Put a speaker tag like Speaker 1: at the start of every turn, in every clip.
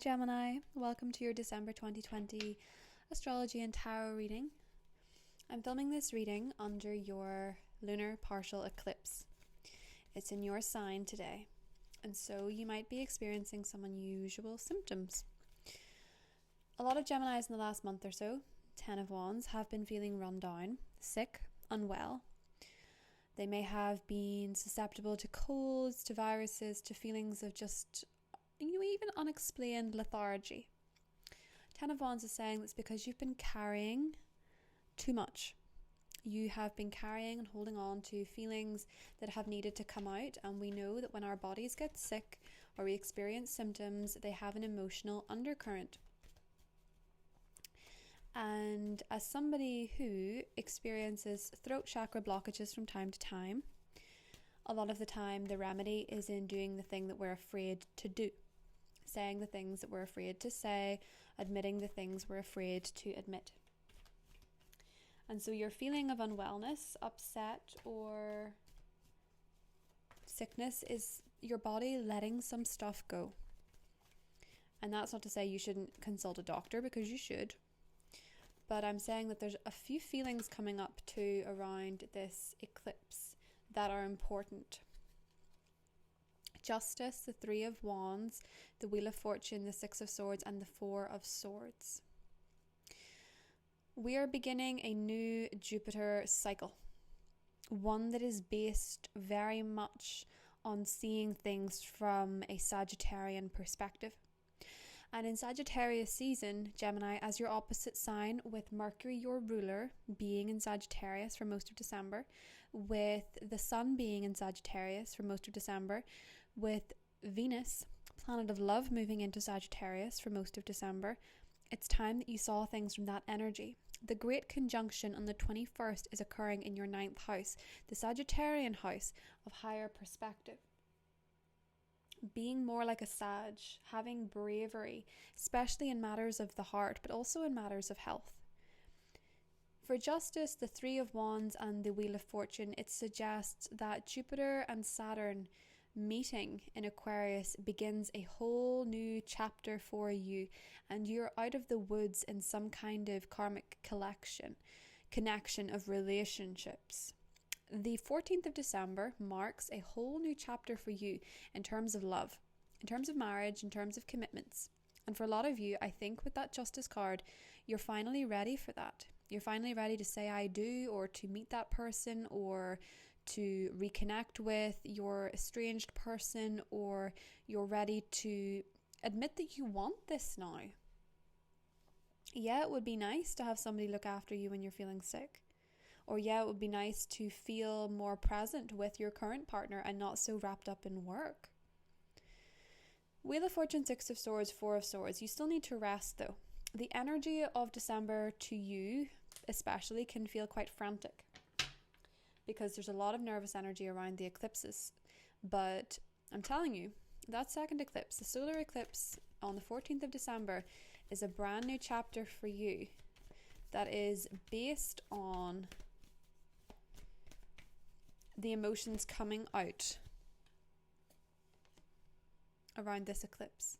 Speaker 1: Gemini, welcome to your December 2020 astrology and tarot reading. I'm filming this reading under your lunar partial eclipse. It's in your sign today, and so you might be experiencing some unusual symptoms. A lot of Geminis in the last month or so, 10 of Wands, have been feeling run down, sick, unwell. They may have been susceptible to colds, to viruses, to feelings of just even unexplained lethargy. 10 of Wands is saying that's because you've been carrying too much. You have been carrying and holding on to feelings that have needed to come out, and we know that when our bodies get sick or we experience symptoms, they have an emotional undercurrent. And as somebody who experiences throat chakra blockages from time to time, a lot of the time the remedy is in doing the thing that we're afraid to do. Saying the things that we're afraid to say, admitting the things we're afraid to admit. And so your feeling of unwellness, upset, or sickness is your body letting some stuff go. And that's not to say you shouldn't consult a doctor, because you should. But I'm saying that there's a few feelings coming up too around this eclipse that are important. Justice, the Three of Wands, the Wheel of Fortune, the Six of Swords, and the Four of Swords. We are beginning a new Jupiter cycle, one that is based very much on seeing things from a Sagittarian perspective. And in Sagittarius season, Gemini, as your opposite sign, with Mercury, your ruler, being in Sagittarius for most of December, with the Sun being in Sagittarius for most of December, with Venus, planet of love, moving into Sagittarius for most of December, it's time that you saw things from that energy. The great conjunction on the 21st is occurring in your 9th house, the Sagittarian house of higher perspective. Being more like a Sag, having bravery, especially in matters of the heart, but also in matters of health. For Justice, the Three of Wands, and the Wheel of Fortune, it suggests that Jupiter and Saturn meeting in Aquarius begins a whole new chapter for you, and you're out of the woods in some kind of karmic connection of relationships. The 14th of December marks a whole new chapter for you in terms of love, in terms of marriage, in terms of commitments. And for a lot of you, I think with that Justice card, you're finally ready for that. You're finally ready to say I do, or to meet that person, or to reconnect with your estranged person, or you're ready to admit that you want this now. Yeah, it would be nice to have somebody look after you when you're feeling sick. Or yeah, it would be nice to feel more present with your current partner and not so wrapped up in work. Wheel of Fortune, Six of Swords, Four of Swords. You still need to rest though. The energy of December to you especially can feel quite frantic, because there's a lot of nervous energy around the eclipses. But I'm telling you, that second eclipse, the solar eclipse on the 14th of December, is a brand new chapter for you that is based on the emotions coming out around this eclipse.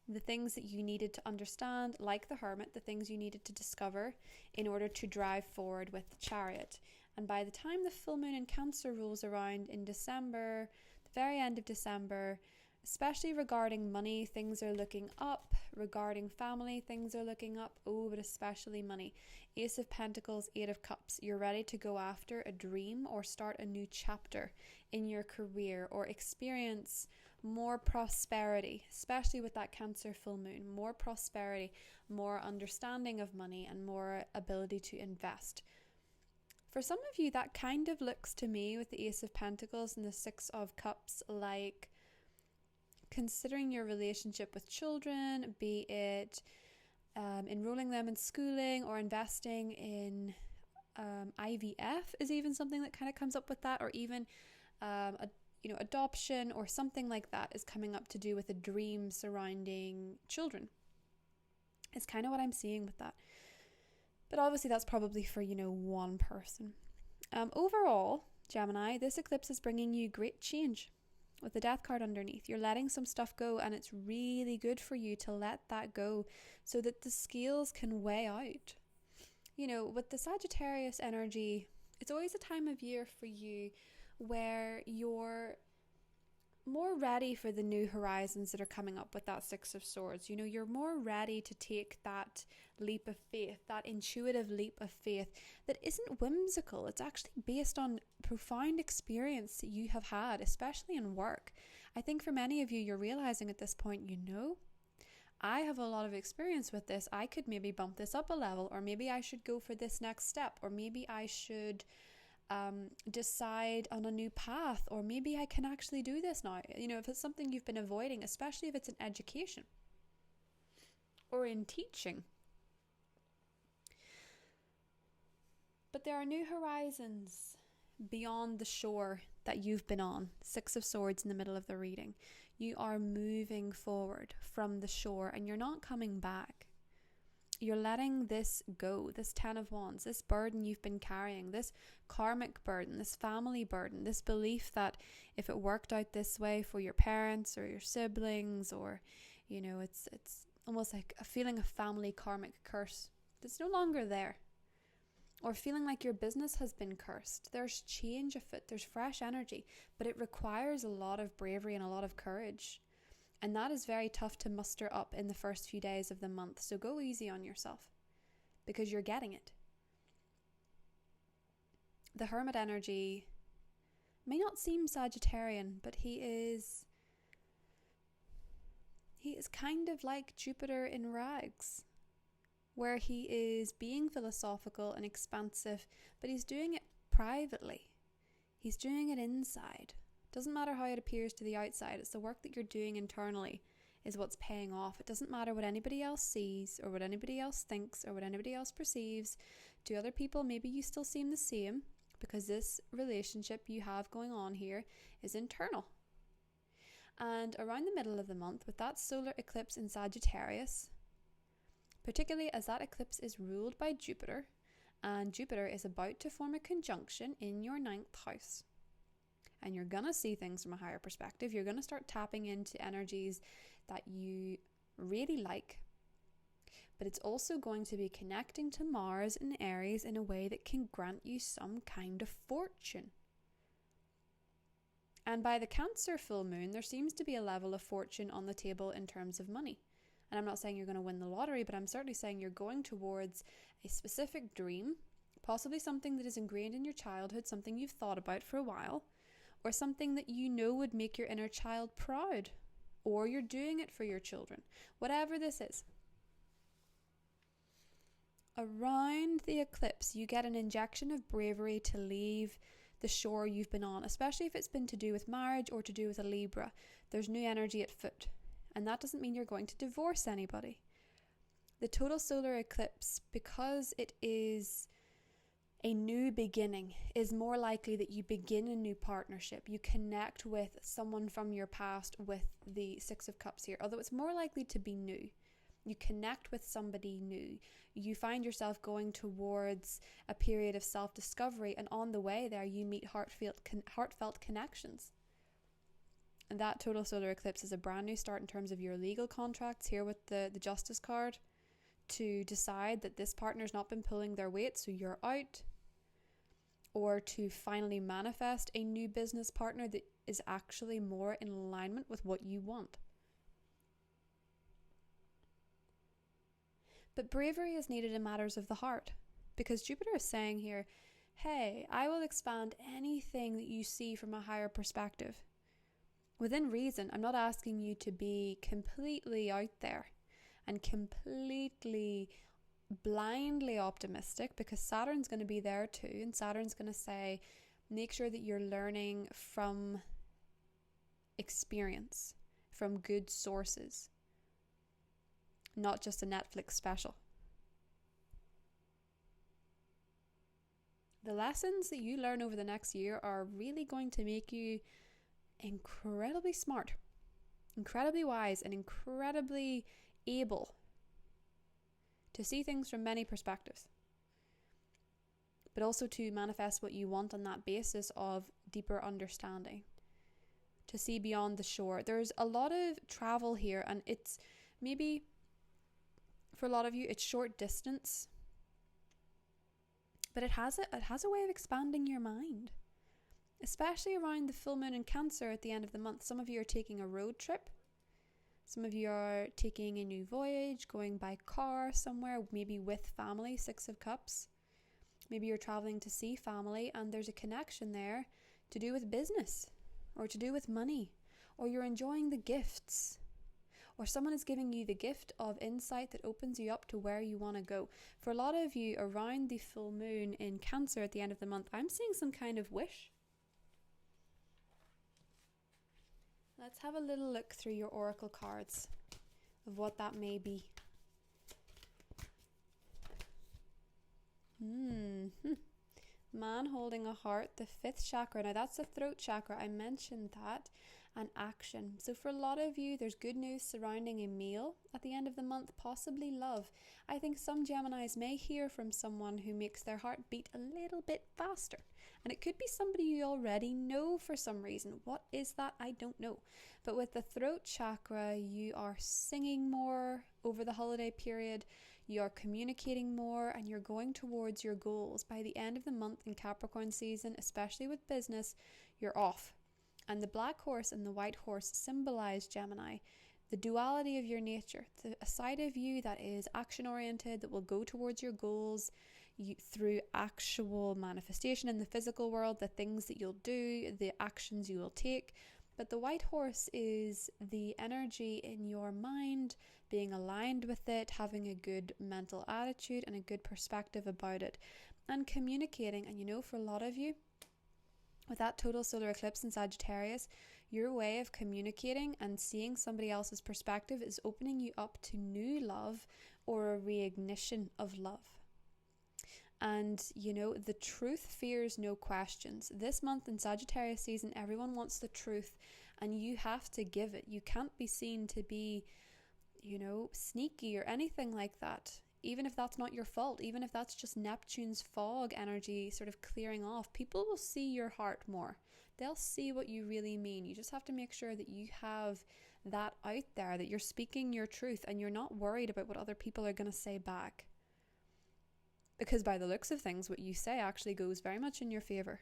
Speaker 1: The things that you needed to understand, like the Hermit, the things you needed to discover in order to drive forward with the Chariot. And by the time the full moon in Cancer rolls around in December, the very end of December, especially regarding money, things are looking up. Regarding family, things are looking up. Oh, but especially money. Ace of Pentacles, Eight of Cups. You're ready to go after a dream or start a new chapter in your career, or experience more prosperity, especially with that Cancer full moon. More prosperity, more understanding of money, and more ability to invest. For some of you, that kind of looks to me, with the Ace of Pentacles and the Six of Cups, like considering your relationship with children, be it enrolling them in schooling, or investing in IVF is even something that kind of comes up with that, or even adoption or something like that is coming up to do with a dream surrounding children. It's kind of what I'm seeing with that. But obviously that's probably for, one person. Overall, Gemini, this eclipse is bringing you great change. with the Death card underneath. You're letting some stuff go, and it's really good for you to let that go so that the scales can weigh out. You know, with the Sagittarius energy, it's always a time of year for you where you're more ready for the new horizons that are coming up with that Six of Swords. You know, you're more ready to take that leap of faith, that intuitive leap of faith that isn't whimsical. It's actually based on profound experience that you have had, especially in work. I think for many of you, you're realizing at this point, you know, I have a lot of experience with this. I could maybe bump this up a level, or maybe I should go for this next step, or maybe I should decide on a new path, or maybe I can actually do this now. You know, if it's something you've been avoiding, especially if it's in education or in teaching. But there are new horizons beyond the shore that you've been on. Six of Swords in the middle of the reading. You are moving forward from the shore, and you're not coming back. You're letting this go, this Ten of Wands, this burden you've been carrying, this karmic burden, this family burden, this belief that if it worked out this way for your parents or your siblings, or, you know, it's almost like a feeling of family karmic curse that's no longer there. Or feeling like your business has been cursed. There's change afoot, there's fresh energy, but it requires a lot of bravery and a lot of courage. And that is very tough to muster up in the first few days of the month. So go easy on yourself, because you're getting it. The Hermit energy may not seem Sagittarian, but he is kind of like Jupiter in rags, where he is being philosophical and expansive, but he's doing it privately. He's doing it inside. Doesn't matter how it appears to the outside. It's the work that you're doing internally is what's paying off. It doesn't matter what anybody else sees, or what anybody else thinks, or what anybody else perceives. To other people, maybe you still seem the same, because this relationship you have going on here is internal. And around the middle of the month, with that solar eclipse in Sagittarius, particularly as that eclipse is ruled by Jupiter, and Jupiter is about to form a conjunction in your 9th house. And you're going to see things from a higher perspective. You're going to start tapping into energies that you really like. But it's also going to be connecting to Mars and Aries in a way that can grant you some kind of fortune. And by the Cancer full moon, there seems to be a level of fortune on the table in terms of money. And I'm not saying you're going to win the lottery, but I'm certainly saying you're going towards a specific dream, possibly something that is ingrained in your childhood, something you've thought about for a while, or something that you know would make your inner child proud, or you're doing it for your children, whatever this is. Around the eclipse, you get an injection of bravery to leave the shore you've been on, especially if it's been to do with marriage or to do with a Libra. There's new energy at foot, and that doesn't mean you're going to divorce anybody. The total solar eclipse, because it is a new beginning, is more likely that you begin a new partnership. You connect with someone from your past with the Six of Cups here, although it's more likely to be new. You connect with somebody new. You find yourself going towards a period of self-discovery, and on the way there you meet heartfelt connections. And that total solar eclipse is a brand new start in terms of your legal contracts here with the Justice card, to decide that this partner's not been pulling their weight, so you're out, or to finally manifest a new business partner that is actually more in alignment with what you want. But bravery is needed in matters of the heart, because Jupiter is saying here, hey, I will expand anything that you see from a higher perspective. Within reason, I'm not asking you to be completely out there and completely blindly optimistic, because Saturn's going to be there too, and Saturn's going to say, make sure that you're learning from experience, from good sources, not just a Netflix special. The lessons that you learn over the next year are really going to make you incredibly smart, incredibly wise, and incredibly able to see things from many perspectives, but also to manifest what you want on that basis of deeper understanding, to to see beyond the shore. There's a lot of travel here, and it's maybe for a lot of you it's short distance, but it has a way of expanding your mind, especially around the full moon in Cancer at the end of the month. Some of you are taking a road trip. Some of you are taking a new voyage, going by car somewhere, maybe with family, 6 of Cups. Maybe you're traveling to see family, and there's a connection there to do with business or to do with money, or you're enjoying the gifts, or someone is giving you the gift of insight that opens you up to where you want to go. For a lot of you around the full moon in Cancer at the end of the month, I'm seeing some kind of wish. Let's have a little look through your oracle cards of what that may be. Man holding a heart, the 5th chakra. Now that's the throat chakra. I mentioned that. And action. So for a lot of you, there's good news surrounding a meal at the end of the month, possibly love. I think some Geminis may hear from someone who makes their heart beat a little bit faster. And it could be somebody you already know for some reason. What is that? I don't know. But with the throat chakra, you are singing more over the holiday period. You are communicating more, and you're going towards your goals. By the end of the month in Capricorn season, especially with business, you're off. And the black horse and the white horse symbolize, Gemini, the duality of your nature, a side of you that is action-oriented, that will go towards your goals through actual manifestation in the physical world, the things that you'll do, the actions you will take. But the white horse is the energy in your mind, being aligned with it, having a good mental attitude and a good perspective about it, and communicating. And for a lot of you, with that total solar eclipse in Sagittarius, your way of communicating and seeing somebody else's perspective is opening you up to new love or a reignition of love. And, the truth fears no questions. This month in Sagittarius season, everyone wants the truth, and you have to give it. You can't be seen to be, sneaky or anything like that. Even if that's not your fault, even if that's just Neptune's fog energy sort of clearing off, people will see your heart more. They'll see what you really mean. You just have to make sure that you have that out there, that you're speaking your truth and you're not worried about what other people are going to say back. Because by the looks of things, what you say actually goes very much in your favor,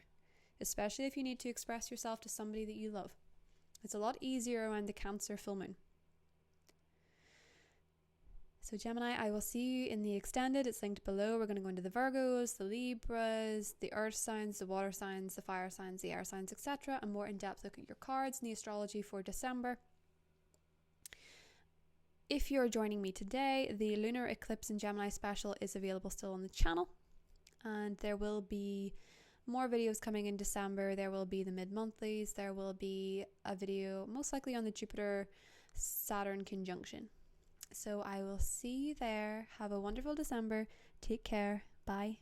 Speaker 1: especially if you need to express yourself to somebody that you love. It's a lot easier around the Cancer full moon. So Gemini, I will see you in the extended. It's linked below. We're going to go into the Virgos, the Libras, the earth signs, the water signs, the fire signs, the air signs, etc. A more in-depth look at your cards and the astrology for December. If you're joining me today, the lunar eclipse in Gemini special is available still on the channel. And there will be more videos coming in December. There will be the mid-monthlies. There will be a video most likely on the Jupiter-Saturn conjunction. So I will see you there. Have a wonderful December. Take care. Bye.